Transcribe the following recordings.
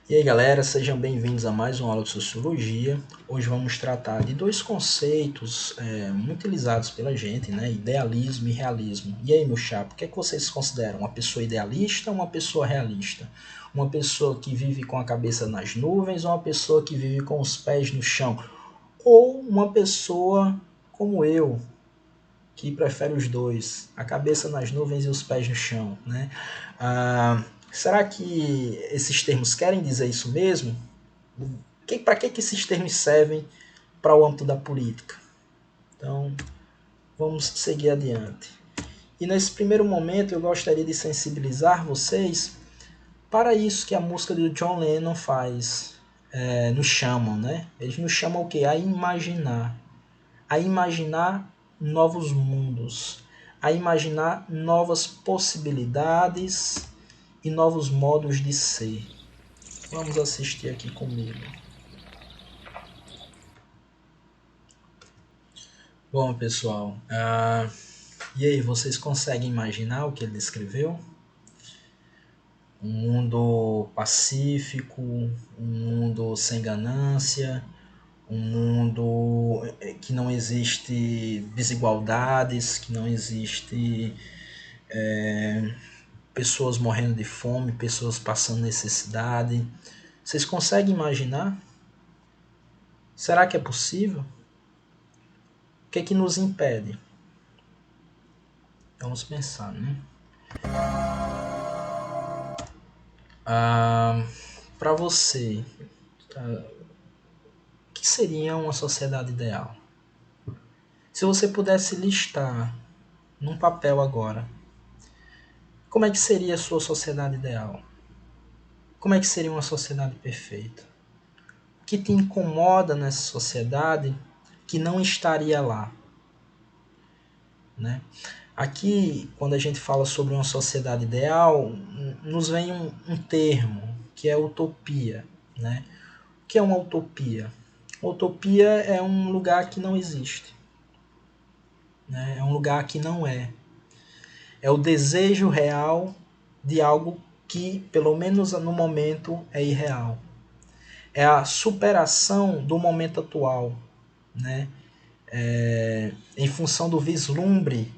E aí galera, sejam bem-vindos a mais uma aula de Sociologia. Hoje vamos tratar de dois conceitos muito utilizados pela gente, né? Idealismo e realismo. E aí, meu chapa, o que é que vocês consideram? Uma pessoa idealista ou uma pessoa realista? Uma pessoa que vive com a cabeça nas nuvens ou uma pessoa que vive com os pés no chão? Ou uma pessoa como eu, que prefere os dois, a cabeça nas nuvens e os pés no chão, né? Será que esses termos querem dizer isso mesmo? Para que esses termos servem para o âmbito da política? Então, vamos seguir adiante. E nesse primeiro momento eu gostaria de sensibilizar vocês para isso que a música do John Lennon faz, nos chamam, né? Eles nos chamam o quê? A imaginar novos mundos, a imaginar novas possibilidades e novos modos de ser. Vamos assistir aqui comigo. Bom, pessoal, e aí, vocês conseguem imaginar o que ele descreveu? Um mundo pacífico, um mundo sem ganância, um mundo que não existe desigualdades, que não existe pessoas morrendo de fome, pessoas passando necessidade. Vocês conseguem imaginar? Será que é possível? O que é que nos impede? Vamos pensar, né? Para você, o que seria uma sociedade ideal? Se você pudesse listar num papel agora, como é que seria a sua sociedade ideal? Como é que seria uma sociedade perfeita? O que te incomoda nessa sociedade que não estaria lá? Né? Aqui, quando a gente fala sobre uma sociedade ideal, nos vem um termo, que é utopia. Né? O que é uma utopia? Utopia é um lugar que não existe. Né? É um lugar que não é. É o desejo real de algo que, pelo menos no momento, é irreal. É a superação do momento atual, né? Em função do vislumbre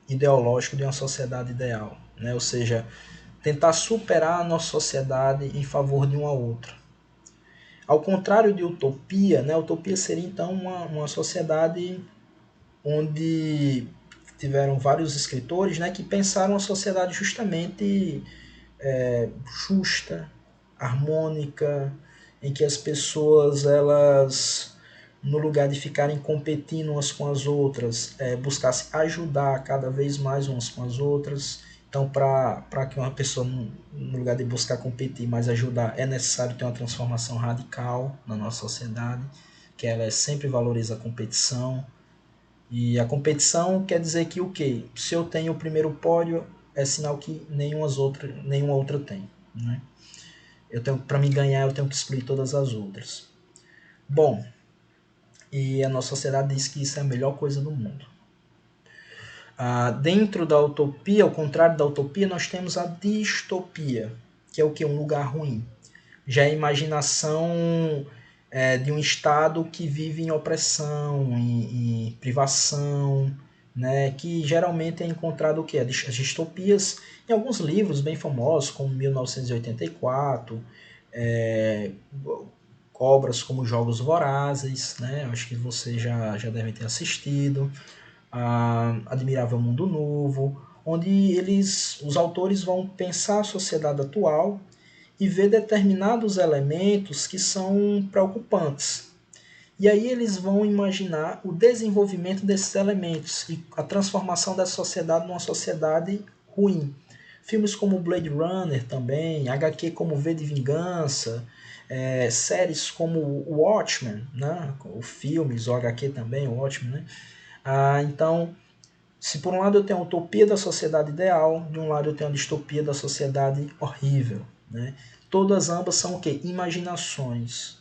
ideológico de uma sociedade ideal. Né? Ou seja, tentar superar a nossa sociedade em favor de uma outra. Ao contrário de utopia, né? Utopia seria então uma sociedade onde tiveram vários escritores, né, que pensaram a sociedade justamente justa, harmônica, em que as pessoas, elas, no lugar de ficarem competindo umas com as outras, buscassem ajudar cada vez mais umas com as outras. Então, para que uma pessoa, no lugar de buscar competir, mas ajudar, é necessário ter uma transformação radical na nossa sociedade, que ela sempre valoriza a competição. E a competição quer dizer que o quê? Se eu tenho o primeiro pódio, é sinal que nenhuma outra tem. Né? Para me ganhar, eu tenho que excluir todas as outras. Bom, e a nossa sociedade diz que isso é a melhor coisa do mundo. Dentro da utopia, ao contrário da utopia, nós temos a distopia, que é o que? Um lugar ruim. Já é a imaginação de um Estado que vive em opressão, em privação, né, que geralmente é encontrado o que? As distopias em alguns livros bem famosos, como 1984, obras como Jogos Vorazes, né, acho que vocês já devem ter assistido, Admirável Mundo Novo, onde os autores vão pensar a sociedade atual e ver determinados elementos que são preocupantes. E aí eles vão imaginar o desenvolvimento desses elementos e a transformação da sociedade numa sociedade ruim. Filmes como Blade Runner também, HQ como V de Vingança, séries como o Watchmen, né? O filmes, o HQ também, o Watchmen. Né? Então, se por um lado eu tenho a utopia da sociedade ideal, de um lado eu tenho a distopia da sociedade horrível. Né? Todas ambas são o quê? Imaginações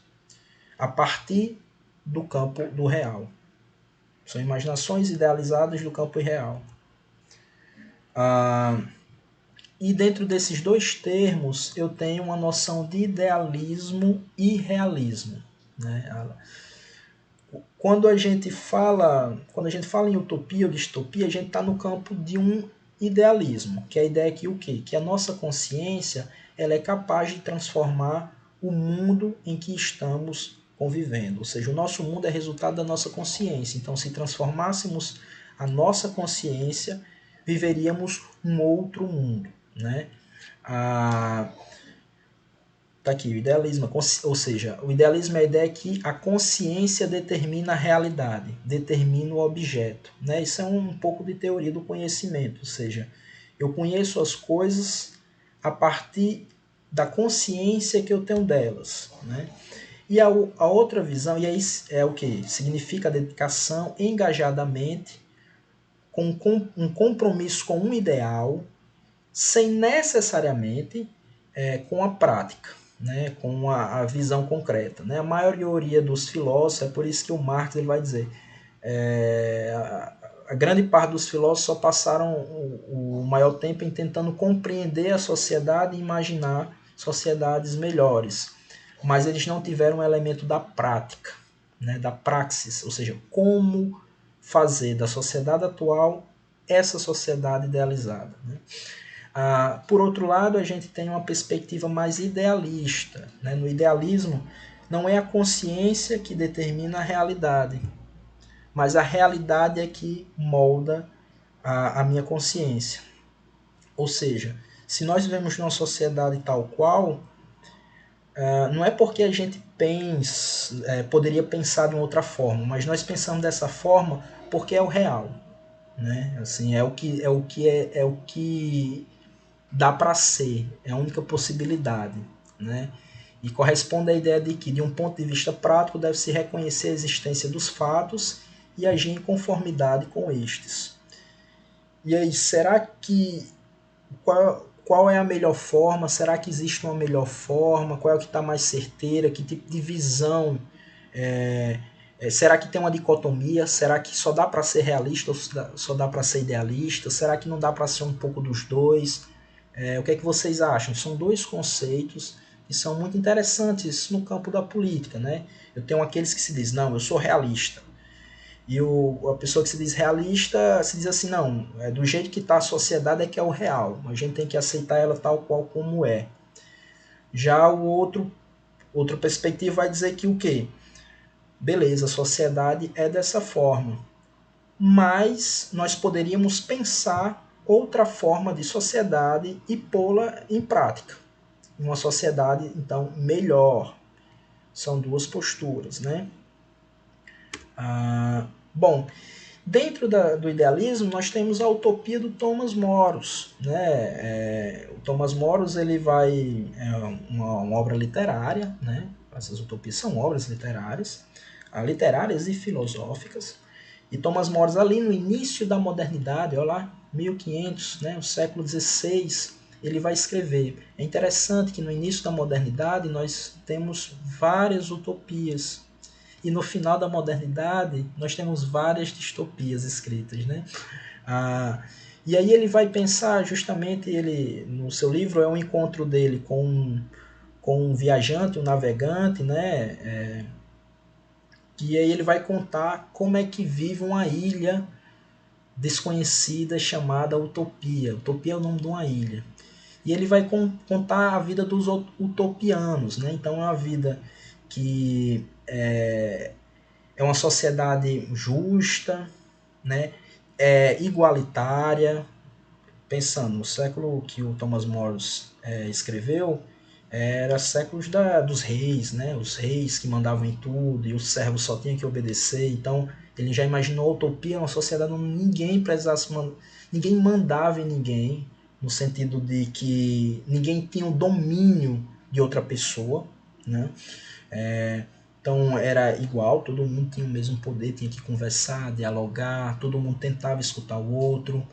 a partir do campo do real. São imaginações idealizadas do campo irreal. E dentro desses dois termos eu tenho uma noção de idealismo e realismo, né? Quando a gente fala em utopia ou distopia, a gente está no campo de um idealismo, que é a ideia que o quê? Que a nossa consciência ela é capaz de transformar o mundo em que estamos convivendo. Ou seja, o nosso mundo é resultado da nossa consciência. Então, se transformássemos a nossa consciência, viveríamos um outro mundo, né? Tá aqui, o idealismo, ou seja, o idealismo é a ideia que a consciência determina a realidade, determina o objeto, né? Isso é um pouco de teoria do conhecimento, ou seja, eu conheço as coisas a partir da consciência que eu tenho delas, né? E a outra visão, e aí é o que? Significa a dedicação engajadamente, com um compromisso com um ideal, sem necessariamente com a prática, né, com a visão concreta. Né? A maioria dos filósofos, é por isso que o Marx ele vai dizer, a grande parte dos filósofos só passaram o maior tempo em tentando compreender a sociedade e imaginar sociedades melhores, mas eles não tiveram um elemento da prática, né, da praxis, ou seja, como fazer da sociedade atual essa sociedade idealizada. Né? Por outro lado, a gente tem uma perspectiva mais idealista. Né? No idealismo, não é a consciência que determina a realidade, mas a realidade é que molda a minha consciência. Ou seja, se nós vivemos numa sociedade tal qual, não é porque a gente poderia pensar de uma outra forma, mas nós pensamos dessa forma porque é o real. Né? Assim, é o que dá para ser, é a única possibilidade, né? E corresponde à ideia de que, de um ponto de vista prático, deve-se reconhecer a existência dos fatos e agir em conformidade com estes. E aí, será que qual é a melhor forma? Será que existe uma melhor forma? Qual é o que está mais certeira? Que tipo de visão? Será que tem uma dicotomia? Será que só dá para ser realista ou só dá para ser idealista? Será que não dá para ser um pouco dos dois? O que é que vocês acham? São dois conceitos que são muito interessantes no campo da política, né? Eu tenho aqueles que se diz, não, eu sou realista. E a pessoa que se diz realista se diz assim, não, do jeito que está a sociedade é que é o real. A gente tem que aceitar ela tal qual como é. Já outra perspectiva vai dizer que o quê? Beleza, a sociedade é dessa forma. Mas nós poderíamos pensar outra forma de sociedade e pô-la em prática. Uma sociedade, então, melhor. São duas posturas, né? Bom, dentro do idealismo, nós temos a utopia do Thomas Moros. Né? O Thomas Moros ele uma obra literária, né? Essas utopias são obras literárias e filosóficas. E Thomas Moros, ali no início da modernidade, olha lá, 1500, né, o século XVI, ele vai escrever. É interessante que no início da modernidade nós temos várias utopias. E no final da modernidade nós temos várias distopias escritas. Né? E aí ele vai pensar justamente, ele no seu livro é um encontro dele com um viajante, um navegante, né? E aí ele vai contar como é que vive uma ilha desconhecida chamada Utopia. Utopia é o nome de uma ilha. E ele vai contar a vida dos utopianos. Né? Então é uma vida que é uma sociedade justa, né? Igualitária. Pensando, no século que o Thomas Moros escreveu, era séculos dos reis, né? Os reis que mandavam em tudo e os servos só tinham que obedecer. Então ele já imaginou a utopia, uma sociedade onde ninguém mandava em ninguém, no sentido de que ninguém tinha o domínio de outra pessoa, né? Então era igual, todo mundo tinha o mesmo poder, tinha que conversar, dialogar, todo mundo tentava escutar o outro.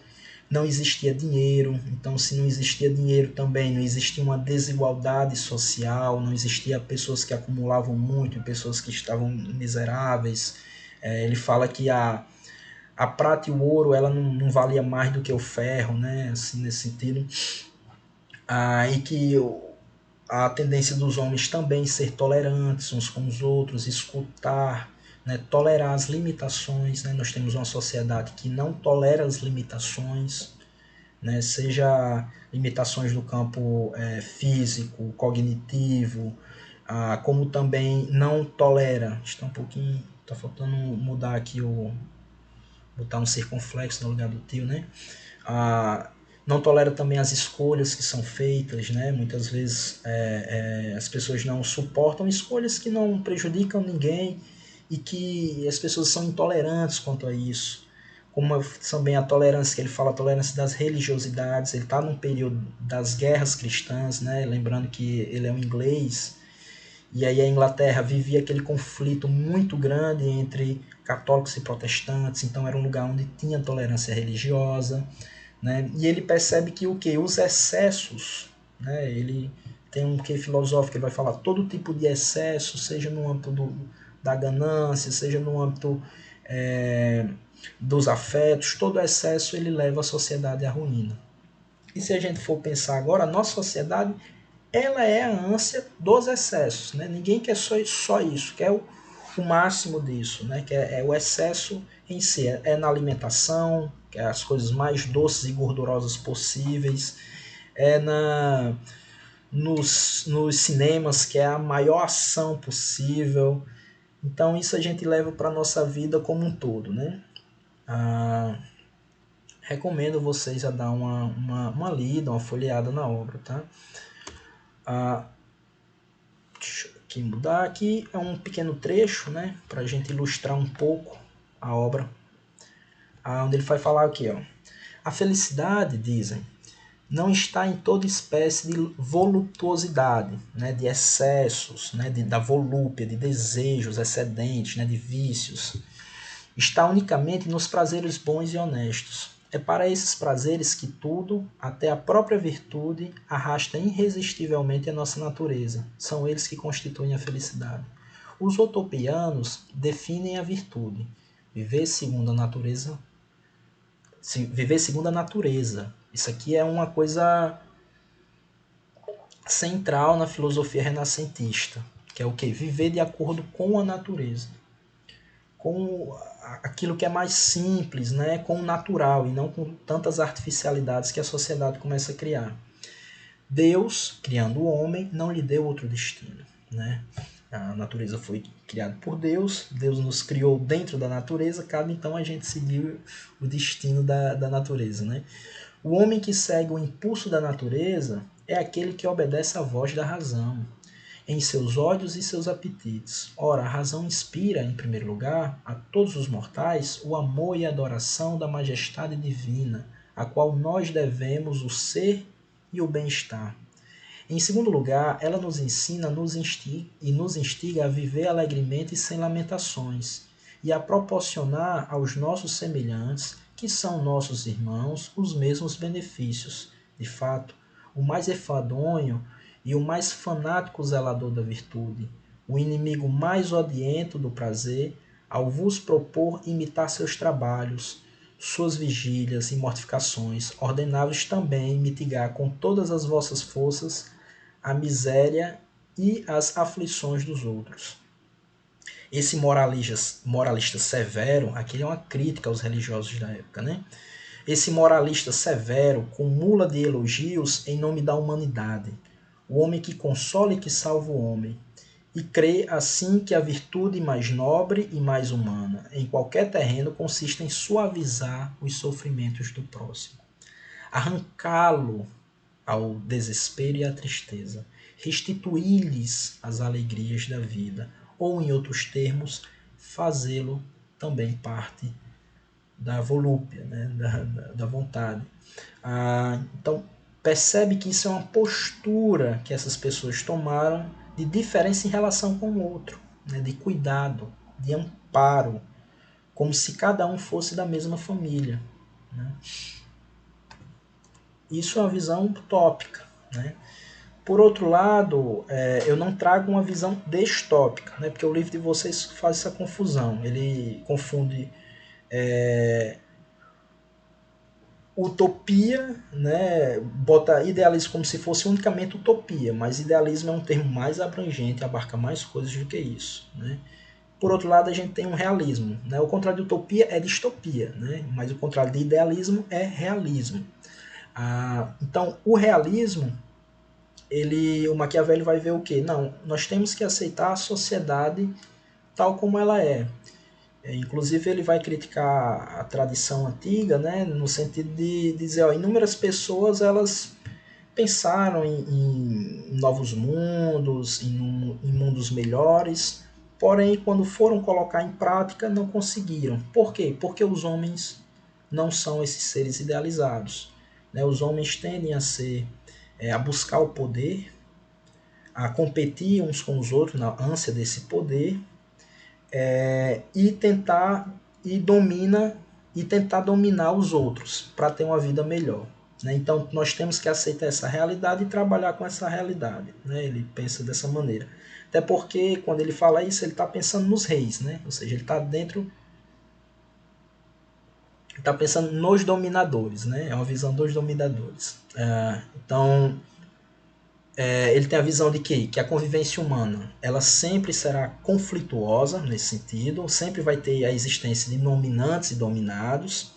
Não existia dinheiro, então se não existia dinheiro também não existia uma desigualdade social, não existia pessoas que acumulavam muito e pessoas que estavam miseráveis. Ele fala que a prata e o ouro ela não valia mais do que o ferro, né? Assim, nesse sentido. e que a tendência dos homens também ser tolerantes uns com os outros, escutar, né, tolerar as limitações. Né? Nós temos uma sociedade que não tolera as limitações, né, seja limitações do campo físico, cognitivo, como também não tolera. Está um pouquinho, está faltando mudar aqui botar um circunflexo no lugar do tio, né? Não tolera também as escolhas que são feitas, né? Muitas vezes as pessoas não suportam escolhas que não prejudicam ninguém e que as pessoas são intolerantes quanto a isso. Como também a tolerância, que ele fala, a tolerância das religiosidades. Ele está num período das guerras cristãs, né? Lembrando que ele é um inglês, e aí a Inglaterra vivia aquele conflito muito grande entre católicos e protestantes, então era um lugar onde tinha tolerância religiosa, né? E ele percebe que os excessos, né? Ele tem um quê filosófico, ele vai falar todo tipo de excesso, seja no âmbito da ganância, seja no âmbito dos afetos, todo excesso ele leva a sociedade à ruína. E se a gente for pensar agora, a nossa sociedade ela é a ânsia dos excessos, né? Ninguém quer só isso, quer o máximo disso, né? Que é o excesso em si, é na alimentação, que é as coisas mais doces e gordurosas possíveis, é nos cinemas, que é a maior ação possível. Então isso a gente leva para a nossa vida como um todo, né? Recomendo vocês a dar uma lida, uma folheada na obra, tá? Deixa eu aqui mudar. Aqui é um pequeno trecho, né, para a gente ilustrar um pouco a obra, onde ele vai falar aqui, ó. A felicidade, dizem, não está em toda espécie de voluptuosidade, né, de excessos, né, da volúpia, de desejos excedentes, né, de vícios. Está unicamente nos prazeres bons e honestos. É para esses prazeres que tudo, até a própria virtude, arrasta irresistivelmente a nossa natureza. São eles que constituem a felicidade. Os utopianos definem a virtude. Viver segundo a natureza. Viver segundo a natureza. Isso aqui é uma coisa central na filosofia renascentista, que é o quê? Viver de acordo com a natureza, com aquilo que é mais simples, né, com o natural e não com tantas artificialidades que a sociedade começa a criar. Deus, criando o homem, não lhe deu outro destino, né? A natureza foi criada por Deus, Deus nos criou dentro da natureza, cabe então a gente seguir o destino da natureza, né? O homem que segue o impulso da natureza é aquele que obedece à voz da razão, em seus ódios e seus apetites. Ora, a razão inspira, em primeiro lugar, a todos os mortais o amor e a adoração da majestade divina, a qual nós devemos o ser e o bem-estar. Em segundo lugar, ela nos ensina e nos instiga a viver alegremente e sem lamentações, e a proporcionar aos nossos semelhantes, que são nossos irmãos, os mesmos benefícios. De fato, o mais enfadonho e o mais fanático zelador da virtude, o inimigo mais odiento do prazer, ao vos propor imitar seus trabalhos, suas vigílias e mortificações, ordenáveis também mitigar com todas as vossas forças a miséria e as aflições dos outros. Esse moralista severo, aqui é uma crítica aos religiosos da época, né? Esse moralista severo cumula de elogios em nome da humanidade, o homem que consola e que salva o homem, e crê assim que a virtude mais nobre e mais humana em qualquer terreno consiste em suavizar os sofrimentos do próximo, arrancá-lo ao desespero e à tristeza, restituir-lhes as alegrias da vida, ou, em outros termos, fazê-lo também parte da volúpia, né? da vontade. Então, percebe que isso é uma postura que essas pessoas tomaram de diferença em relação com o outro, né? De cuidado, de amparo, como se cada um fosse da mesma família, né? Isso é uma visão utópica, né? Por outro lado, eu não trago uma visão distópica, né? Porque o livro de vocês faz essa confusão. Ele confunde utopia, né, bota idealismo como se fosse unicamente utopia, mas idealismo é um termo mais abrangente, abarca mais coisas do que isso, né? Por outro lado, a gente tem um realismo, né? O contrário de utopia é distopia, né? Mas o contrário de idealismo é realismo. Então, o realismo, o Maquiavelli vai ver o quê? Não, nós temos que aceitar a sociedade tal como ela é. Inclusive, ele vai criticar a tradição antiga, né? No sentido de dizer, ó, inúmeras pessoas elas pensaram em novos mundos, em mundos melhores, porém, quando foram colocar em prática, não conseguiram. Por quê? Porque os homens não são esses seres idealizados. Né? Os homens tendem a a buscar o poder, a competir uns com os outros na ânsia desse poder, e tentar e tentar dominar os outros para ter uma vida melhor. Né? Então nós temos que aceitar essa realidade e trabalhar com essa realidade. Né? Ele pensa dessa maneira. Até porque quando ele fala isso, ele está pensando nos reis, né? Ou seja, ele está está pensando nos dominadores, né? É uma visão dos dominadores. Então ele tem a visão de que a convivência humana ela sempre será conflituosa nesse sentido, sempre vai ter a existência de dominantes e dominados.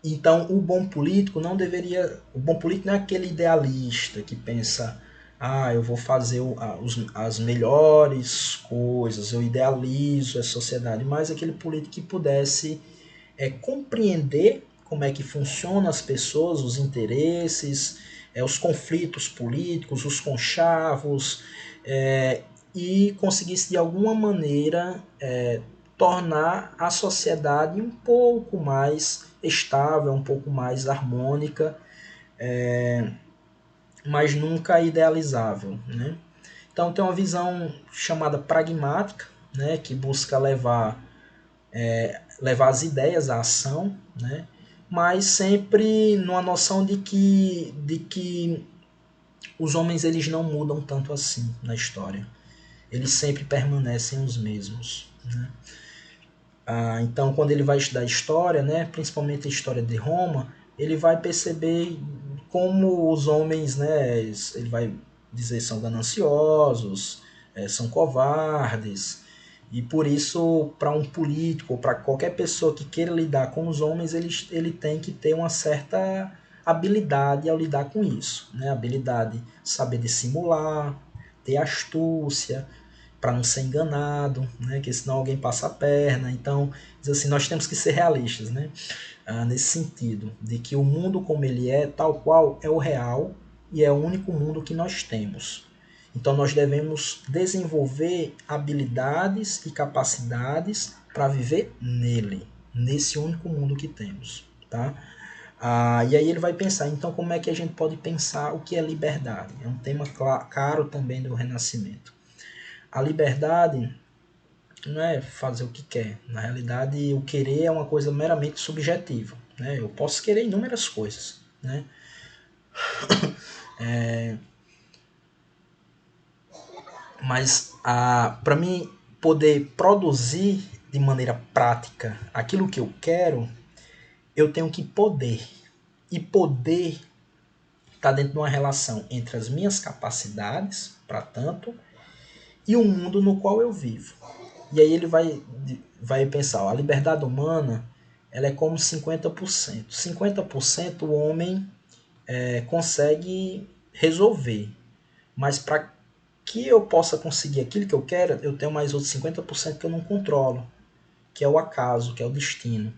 Então, o bom político não deveria. O bom político não é aquele idealista que pensa, eu vou fazer as melhores coisas, eu idealizo a sociedade, mas aquele político que pudesse compreender como é que funcionam as pessoas, os interesses, os conflitos políticos, os conchavos, e conseguisse de alguma maneira tornar a sociedade um pouco mais estável, um pouco mais harmônica, mas nunca idealizável. Né? Então tem uma visão chamada pragmática, né, que busca levar as ideias à ação, né, mas sempre numa noção de que os homens eles não mudam tanto assim na história. Eles sempre permanecem os mesmos. Né? Então, quando ele vai estudar história, né, principalmente a história de Roma, ele vai perceber como os homens, né, ele vai dizer, são gananciosos, são covardes, e por isso, para um político, ou para qualquer pessoa que queira lidar com os homens, ele tem que ter uma certa habilidade ao lidar com isso. Né? Habilidade, saber dissimular, ter astúcia, para não ser enganado, né? Que senão alguém passa a perna. Então, diz assim, nós temos que ser realistas, né? Nesse sentido, de que o mundo como ele é, tal qual é o real e é o único mundo que nós temos. Então nós devemos desenvolver habilidades e capacidades para viver nele, nesse único mundo que temos, tá? E aí ele vai pensar, então como é que a gente pode pensar o que é liberdade? É um tema caro também do Renascimento. A liberdade não é fazer o que quer. Na realidade, o querer é uma coisa meramente subjetiva. Né? Eu posso querer inúmeras coisas. Né? Mas para mim poder produzir de maneira prática aquilo que eu quero, eu tenho que poder. E poder está dentro de uma relação entre as minhas capacidades, para tanto, e o mundo no qual eu vivo. E aí ele vai pensar, ó, a liberdade humana ela é como 50%. 50% o homem consegue resolver. Mas para que eu possa conseguir aquilo que eu quero, eu tenho mais outros 50% que eu não controlo, que é o acaso, que é o destino.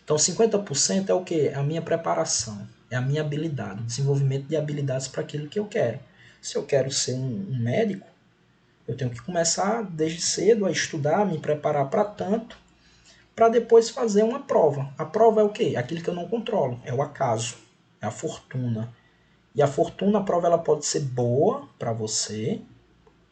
Então 50% é o que? É a minha preparação, é a minha habilidade, o desenvolvimento de habilidades para aquilo que eu quero. Se eu quero ser um médico, eu tenho que começar desde cedo a estudar, me preparar para tanto, para depois fazer uma prova. A prova é o quê? Aquilo que eu não controlo, é o acaso, é a fortuna. E a fortuna, a prova ela pode ser boa para você,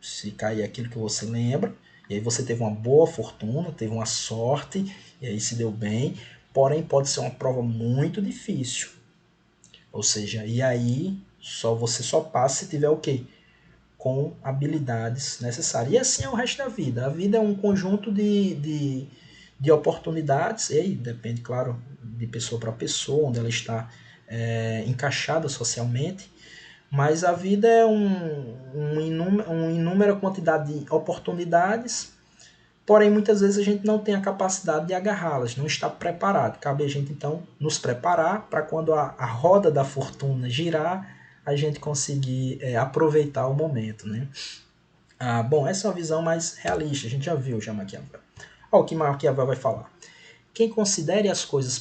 se cair aquilo que você lembra, e aí você teve uma boa fortuna, teve uma sorte, e aí se deu bem, porém pode ser uma prova muito difícil. Ou seja, e aí você só passa se tiver o quê? Com habilidades necessárias. E assim é o resto da vida. A vida é um conjunto de de oportunidades, e aí depende, claro, de pessoa para pessoa, onde ela está encaixada socialmente, mas a vida é uma inúmera quantidade de oportunidades, porém muitas vezes a gente não tem a capacidade de agarrá-las, não está preparado. Cabe a gente então nos preparar para quando a roda da fortuna girar, a gente conseguir aproveitar o momento, né? Bom, essa é uma visão mais realista, a gente já viu já Maquiavel. Olha o que Maquiavel vai falar. Quem considere as coisas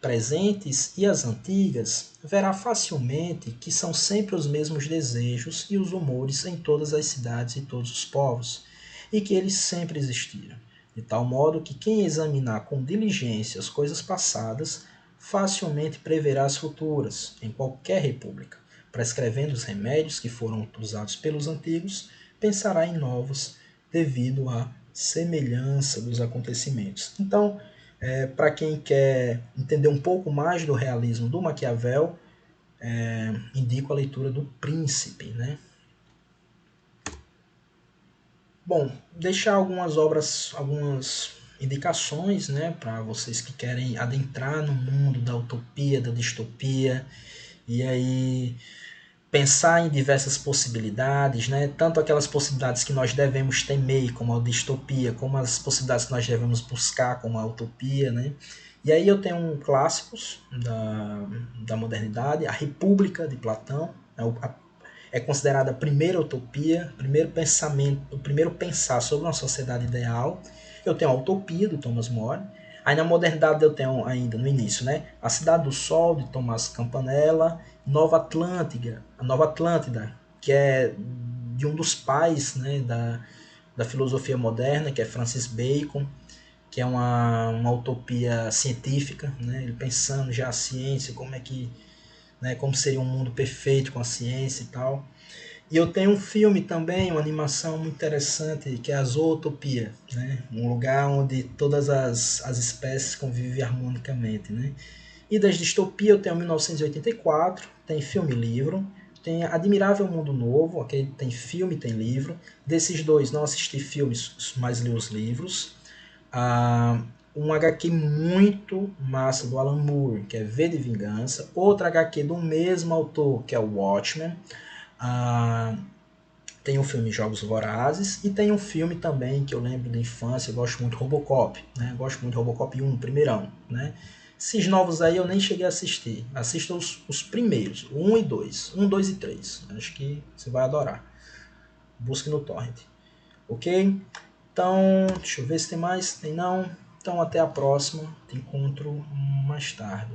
presentes e as antigas, verá facilmente que são sempre os mesmos desejos e os humores em todas as cidades e todos os povos, e que eles sempre existiram, de tal modo que quem examinar com diligência as coisas passadas, facilmente preverá as futuras, em qualquer república, prescrevendo os remédios que foram usados pelos antigos, pensará em novos, devido à semelhança dos acontecimentos. Então, para quem quer entender um pouco mais do realismo do Maquiavel, indico a leitura do Príncipe, né? Bom, deixar algumas obras, algumas indicações, né, para vocês que querem adentrar no mundo da utopia, da distopia, e aí pensar em diversas possibilidades, né? Tanto aquelas possibilidades que nós devemos temer, como a distopia, como as possibilidades que nós devemos buscar, como a utopia, né? E aí eu tenho clássicos da modernidade, a República de Platão, é considerada a primeira utopia, o primeiro pensamento, o primeiro pensar sobre uma sociedade ideal. Eu tenho a Utopia, do Thomas More. Aí na modernidade eu tenho ainda, no início, né, A Cidade do Sol, de Tomás Campanella, a Nova Atlântida, que é de um dos pais, né, da filosofia moderna, que é Francis Bacon, que é uma utopia científica, né, ele pensando já a ciência, como é que, né, como seria um mundo perfeito com a ciência e tal. E eu tenho um filme também, uma animação muito interessante, que é a Zootopia, né? Um lugar onde todas as espécies convivem harmonicamente, né? E das distopias eu tenho 1984, tem filme e livro, tem Admirável Mundo Novo, okay? Tem filme e tem livro. Desses dois não assisti filmes, mas li os livros. Um HQ muito massa do Alan Moore, que é V de Vingança. Outra HQ do mesmo autor, que é o Watchmen. Tem o filme Jogos Vorazes e tem um filme também que eu lembro da infância, eu gosto muito de Robocop, né? Eu gosto muito de Robocop 1, primeirão, né? Esses novos aí eu nem cheguei a assistir. Assista os primeiros, o 1 e 2. 1, 2 e 3. Acho que você vai adorar. Busque no Torrent. Ok? Então, deixa eu ver se tem mais. Tem não. Então até a próxima. Te encontro mais tarde.